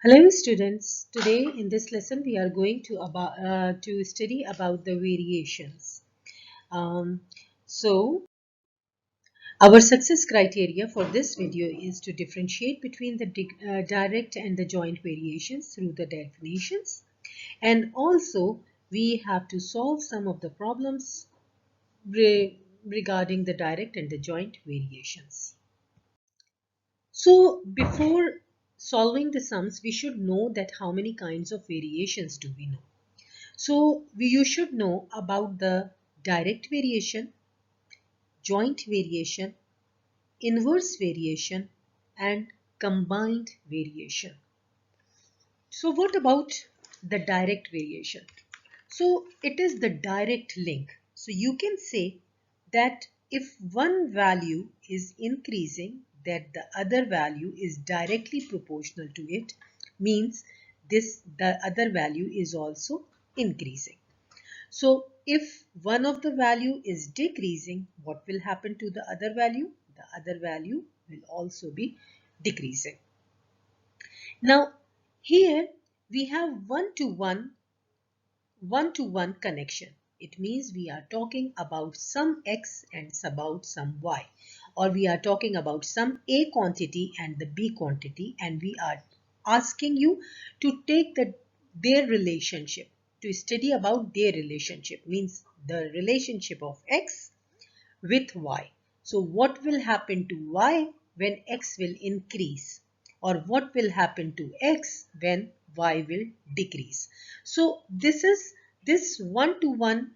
Hello students, today in this lesson we are going to study about the variations. Um, so our success criteria for this video is to differentiate between the direct and the joint variations through the definitions, and also we have to solve some of the problems regarding the direct and the joint variations. So before solving the sums, we should know that how many kinds of variations do we know. So you should know about the direct variation, joint variation, inverse variation, and combined variation. So what about the direct variation? So it is the direct link. So you can say that if one value is increasing, that the other value is directly proportional to it, means the other value is also increasing. So if one of the value is decreasing, what will happen to the other value? The other value will also be decreasing. Now here we have one-to-one connection. It means we are talking about some x and about some y, or we are talking about some A quantity and the B quantity, and we are asking you to take their relationship, to study about their relationship, means the relationship of x with y. So what will happen to y when x will increase, or what will happen to x when y will decrease. So this one-to-one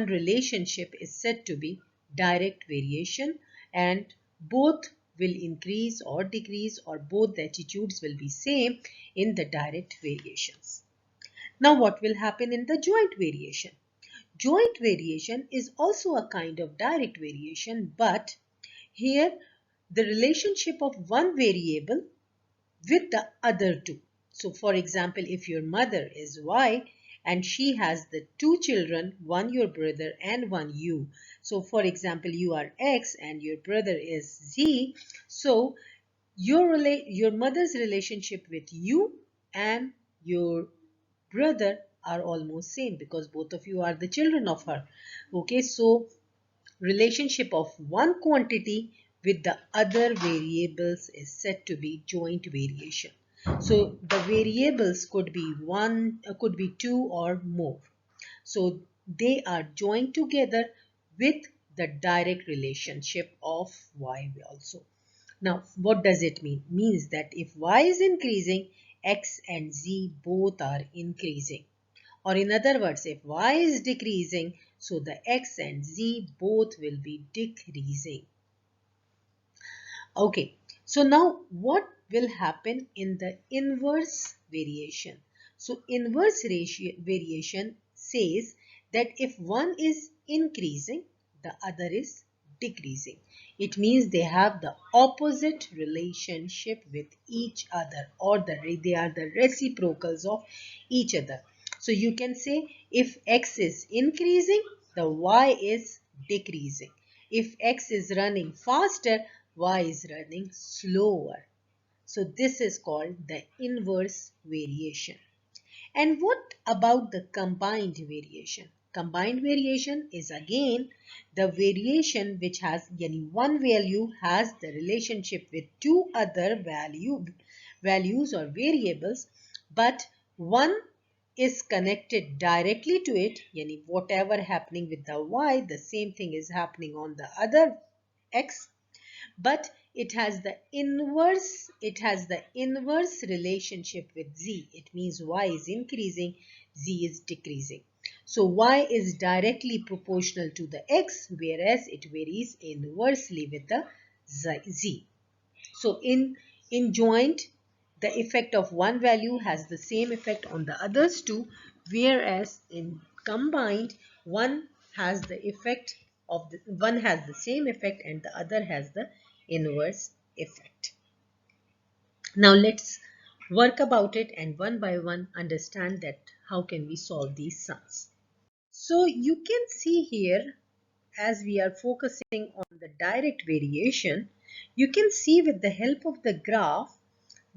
relationship is said to be direct variation, and both will increase or decrease, or both the attitudes will be same in the direct variations. Now what will happen in the joint variation? Joint variation is also a kind of direct variation, but here the relationship of one variable with the other two. So for example, if your mother is Y and she has the two children, one your brother and one you. So for example, you are X and your brother is Z. So your mother's relationship with you and your brother are almost same, because both of you are the children of her. Okay, so relationship of one quantity with the other variables is said to be joint variation. So the variables could be could be two or more. So they are joined together with the direct relationship of y also. Now, what does it mean? Means that if y is increasing, x and z both are increasing. Or in other words, if y is decreasing, so the x and z both will be decreasing. Okay, so now what will happen in the inverse variation? So inverse variation says that if one is increasing, the other is decreasing. It means they have the opposite relationship with each other, or they are the reciprocals of each other. So you can say if x is increasing, the y is decreasing. If x is running faster, y is running slower. So this is called the inverse variation. And what about the combined variation? Combined variation is again the variation which has one value has the relationship with two other values or variables, but one is connected directly to it, whatever happening with the y, the same thing is happening on the other x, but it has the inverse relationship with z. It means y is increasing, z is decreasing. So y is directly proportional to the x, whereas it varies inversely with the z. So in joint, the effect of one value has the same effect on the others too, whereas in combined, one has the same effect and the other has the inverse effect. Now let's work about it and one by one understand that how can we solve these sums. So you can see here, as we are focusing on the direct variation, you can see with the help of the graph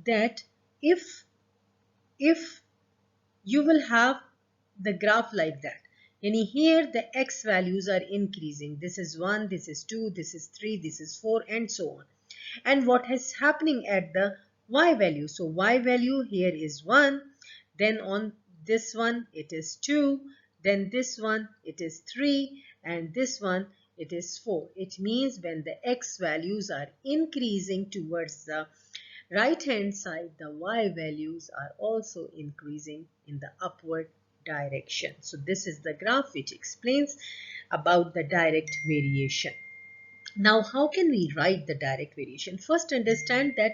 that if you will have the graph like that, and here the x values are increasing. This is 1, this is 2, this is 3, this is 4, and so on. And what is happening at the y value? So y value here is 1, then on this one it is 2, then this one it is 3, and this one it is 4. It means when the x values are increasing towards the right hand side, the y values are also increasing in the upward direction. So this is the graph which explains about the direct variation. Now, how can we write the direct variation? First, understand that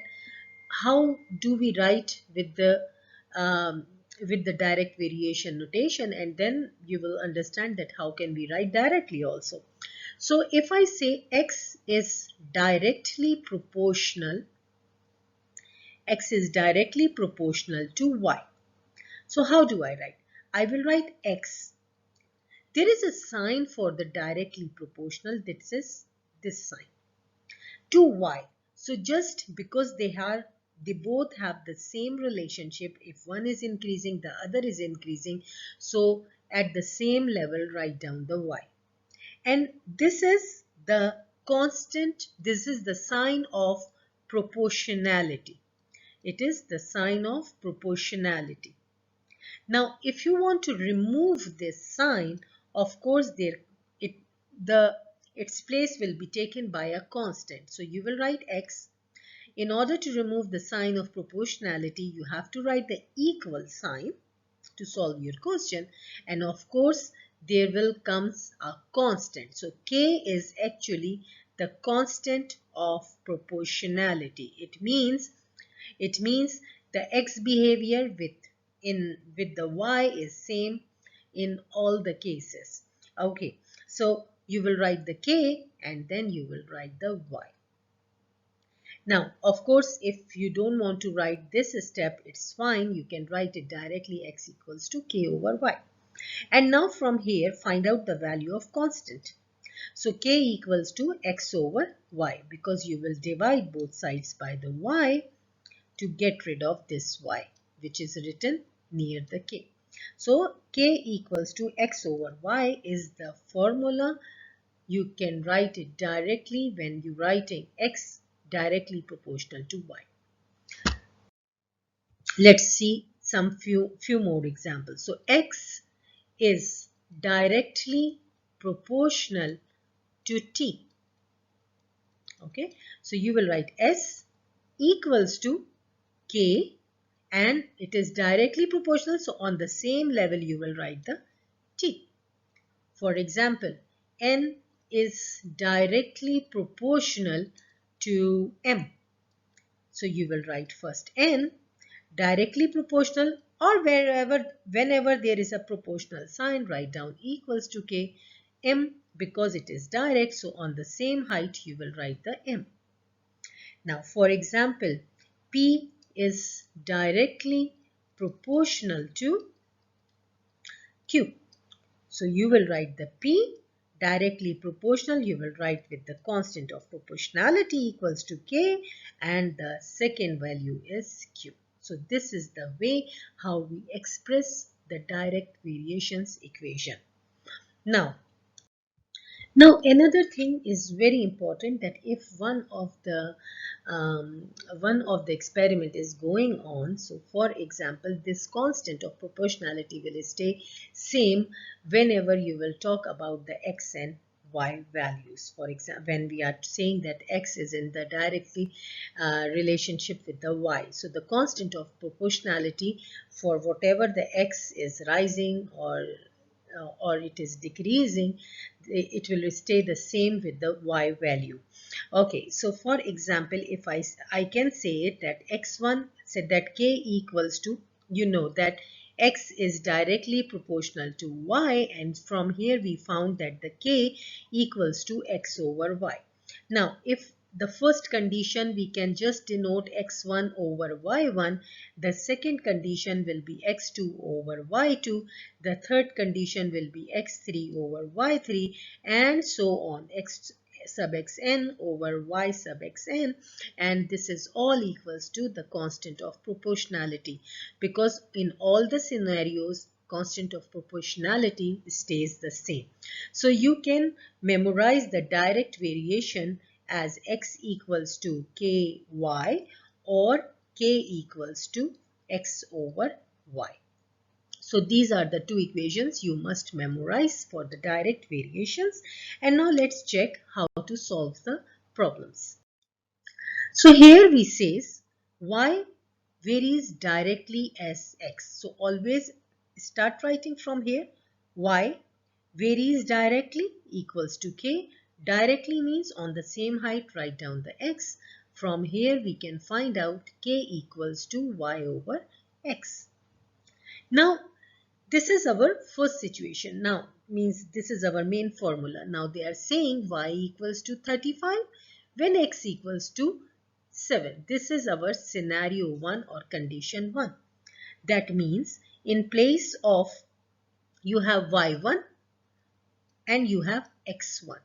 how do we write um, with the direct variation notation, and then you will understand that how can we write directly also. So if I say x is directly proportional to y. So how do I write? I will write x. There is a sign for the directly proportional, that is this sign, to y. So just because they both have the same relationship, if one is increasing, the other is increasing, so at the same level write down the y. And this is the constant, this is the sign of proportionality. It is the sign of proportionality. Now, if you want to remove this sign, of course, its place will be taken by a constant. So you will write x. In order to remove the sign of proportionality, you have to write the equal sign to solve your question. And of course, there will comes a constant. So k is actually the constant of proportionality. It means the x behavior with the y is same in all the cases. Okay, so you will write the k and then you will write the y. Now, of course, if you don't want to write this step, it's fine. You can write it directly, x equals to k over y. And now from here, find out the value of constant. So k equals to x over y, because you will divide both sides by the y to get rid of this y, which is written near the k. So k equals to x over y is the formula. You can write it directly when you're writing x directly proportional to y. Let's see some few more examples. So x is directly proportional to t. Okay, so you will write s equals to k, and it is directly proportional, so on the same level you will write the t. For example, n is directly proportional to m. So you will write first n, directly proportional, or whenever there is a proportional sign, write down equals to k. M, because it is direct, so on the same height you will write the m. Now, for example, P is directly proportional to Q. So you will write the P directly proportional, you will write with the constant of proportionality equals to K, and the second value is Q. So this is the way how we express the direct variations equation. Now another thing is very important, that if one of the experiment is going on, so for example, this constant of proportionality will stay same whenever you will talk about the x and y values. For example, when we are saying that x is in the directly relationship with the y, so the constant of proportionality for whatever the x is rising or it is decreasing, it will stay the same with the y value. Okay, so for example, if I can say it that x1 said that k equals to, you know that x is directly proportional to y, and from here we found that the k equals to x over y. Now, if the first condition we can just denote x1 over y1, the second condition will be x2 over y2, the third condition will be x3 over y3, and so on. sub xn over y sub xn, and this is all equals to the constant of proportionality, because in all the scenarios constant of proportionality stays the same. So you can memorize the direct variation as x equals to ky or k equals to x over y. So these are the two equations you must memorize for the direct variations. And now let's check how to solve the problems. So here we says y varies directly as x. So always start writing from here. Y varies directly equals to k. Directly means on the same height, write down the x. From here we can find out k equals to y over x. Now this is our first situation. Now means this is our main formula. Now they are saying y equals to 35 when x equals to 7. This is our scenario 1 or condition 1. That means in place of you have y1 and you have x1.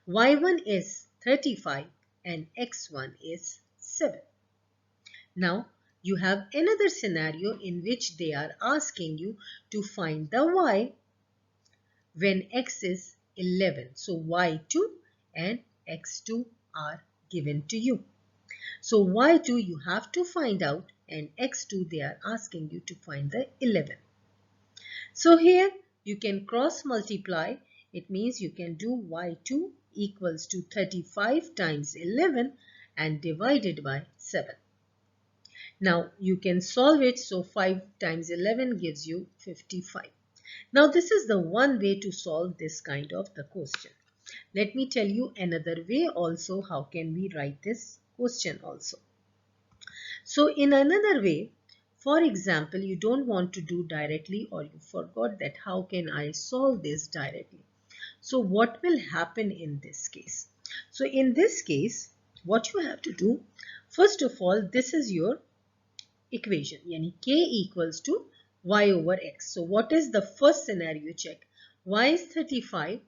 y1 is 35 and x1 is 7. Now you have another scenario in which they are asking you to find the y when x is 11. So y2 and x2 are given to you. So y2 you have to find out, and x2 they are asking you to find the 11. So here you can cross multiply. It means you can do y2 equals to 35 times 11 and divided by 7. Now you can solve it. So 5 times 11 gives you 55. Now this is the one way to solve this kind of the question. Let me tell you another way also how can we write this question also. So in another way, for example, you don't want to do directly or you forgot that how can I solve this directly. So what will happen in this case? So in this case, what you have to do, first of all, this is your equation, yani k equals to y over x. So what is the first scenario? Check. Y is 35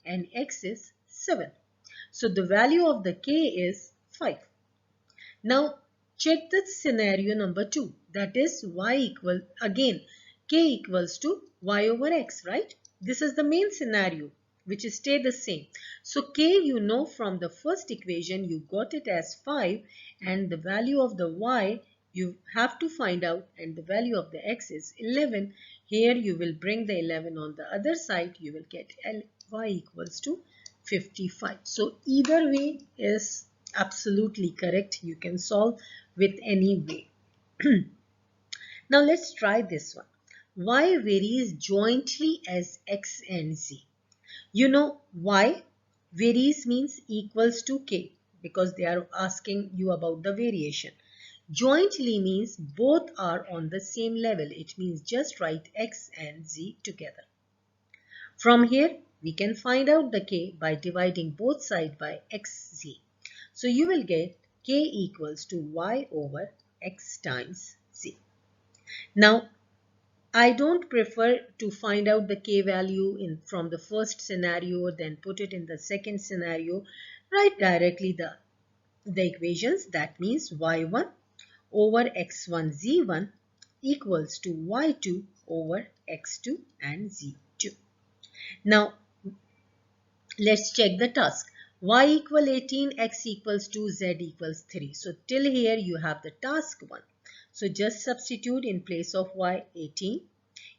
and x is 7. So the value of the k is 5. Now check the scenario number 2. That is y equal, again k equals to y over x, right? This is the main scenario which stay the same. So k, you know, from the first equation you got it as 5 and the value of the y you have to find out, and the value of the x is 11. Here you will bring the 11 on the other side, you will get y equals to 55. So either way is absolutely correct. You can solve with any way. Now let's try this one. Y varies jointly as x and z. You know y varies means equals to k because they are asking you about the variation. Jointly means both are on the same level. It means just write x and z together. From here we can find out the k by dividing both sides by xz. So you will get k equals to y over x times z. Now I don't prefer to find out the k value from the first scenario, then put it in the second scenario. Write directly the equations. That means y1 over x1 z1 equals to y2 over x2 and z2. Now let's check the task. Y equal 18, x equals 2, z equals 3. So till here you have the task 1. So just substitute in place of y 18,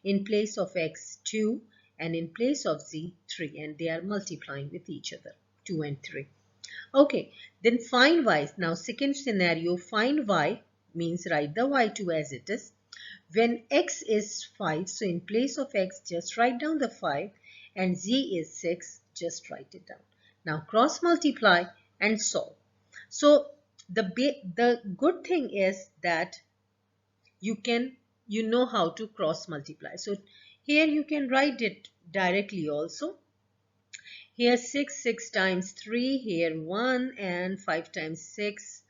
in place of x 2, and in place of z 3, and they are multiplying with each other, 2 and 3. Okay, then find y. Now second scenario, find y means write the y2 as it is. When x is 5, so in place of x just write down the 5, and z is 6, just write it down. Now cross multiply and solve. So the good thing is that you know how to cross multiply. So here you can write it directly also. Here 6 times 3, here 1, and 5 times 6,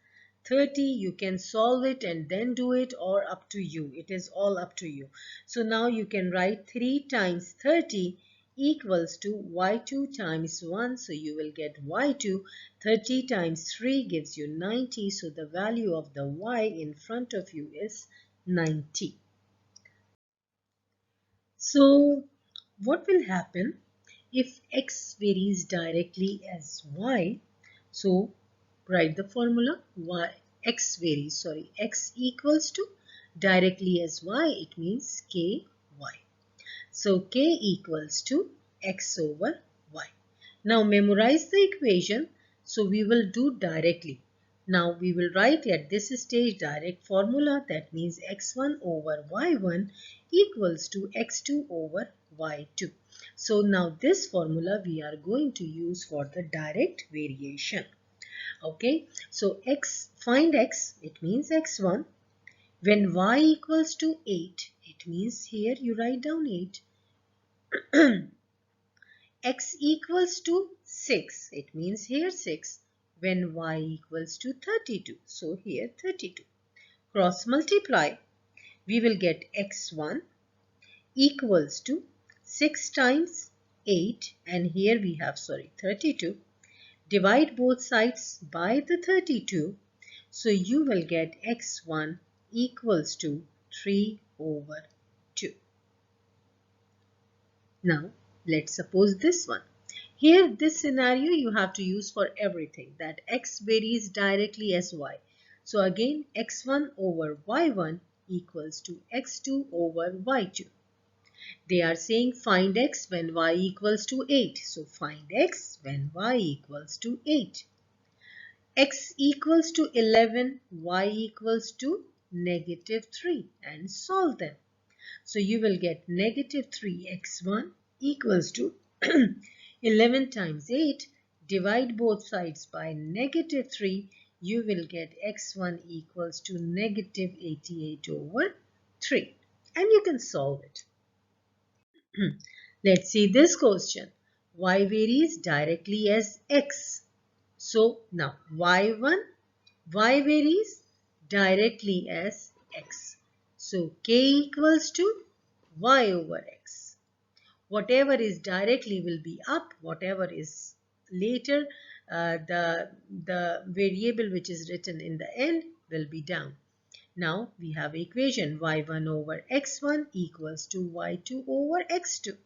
30. You can solve it and then do it, or up to you. It is all up to you. So now you can write 3 times 30 equals to y2 times 1. So you will get y2. 30 times 3 gives you 90. So the value of the y in front of you is 90. So what will happen if x varies directly as y? So write the formula. X equals to directly as y, it means ky. So k equals to x over y. Now memorize the equation. So we will do directly. Now we will write at this stage direct formula, that means x1 over y1 equals to x2 over y2. So now this formula we are going to use for the direct variation. Okay, so find x, it means x1. When y equals to 8, it means here you write down 8. X equals to 6, it means here 6. When y equals to 32, so here 32. Cross multiply, we will get x1 equals to 6 times 8, and here we have 32. Divide both sides by the 32, so you will get x1 equals to 3 over 2. Now let's suppose this one. Here this scenario you have to use for everything, that x varies directly as y. So again x1 over y1 equals to x2 over y2. They are saying find x when y equals to 8. So find x when y equals to 8. X equals to 11, y equals to -3, and solve them. So you will get -3x1 equals to 11 times 8. Divide both sides by -3. You will get x1 equals to -88 over 3. And you can solve it. Let's see this question. Y varies directly as x. So now y1, y varies directly as x. So k equals to y over x. Whatever is directly will be up, whatever is later, the variable which is written in the end will be down. Now we have equation y1 over x1 equals to y2 over x2.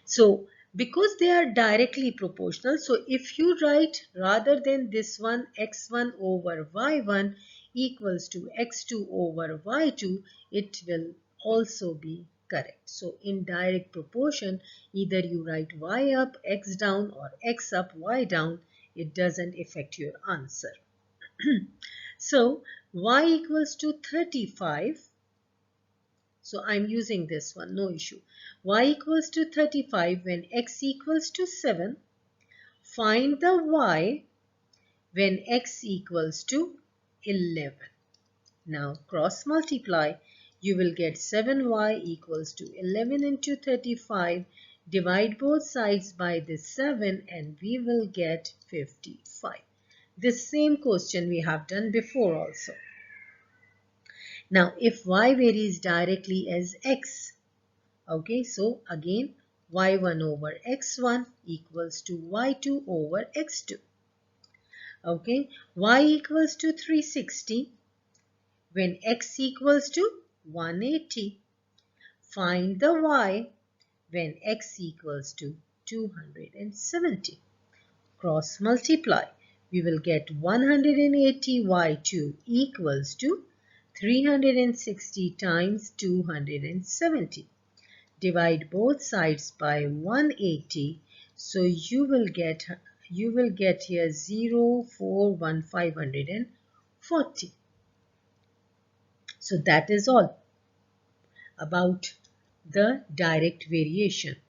So because they are directly proportional, so if you write rather than this one x1 over y1 equals to x2 over y2, it will also be correct. So in direct proportion, either you write y up, x down, or x up, y down, it doesn't affect your answer. So y equals to 35. So I'm using this one, no issue. Y equals to 35 when x equals to 7. Find the y when x equals to 11. Now cross multiply. You will get 7y equals to 11 into 35. Divide both sides by this 7 and we will get 55. This same question we have done before also. Now if y varies directly as x, okay, so again y1 over x1 equals to y2 over x2. Okay, y equals to 360 when x equals to 180. Find the y when x equals to 270. Cross multiply. We will get 180 y2 equals to 360 times 270. Divide both sides by 180, so you will get here 0, 4, 1, 540. So that is all about the direct variation.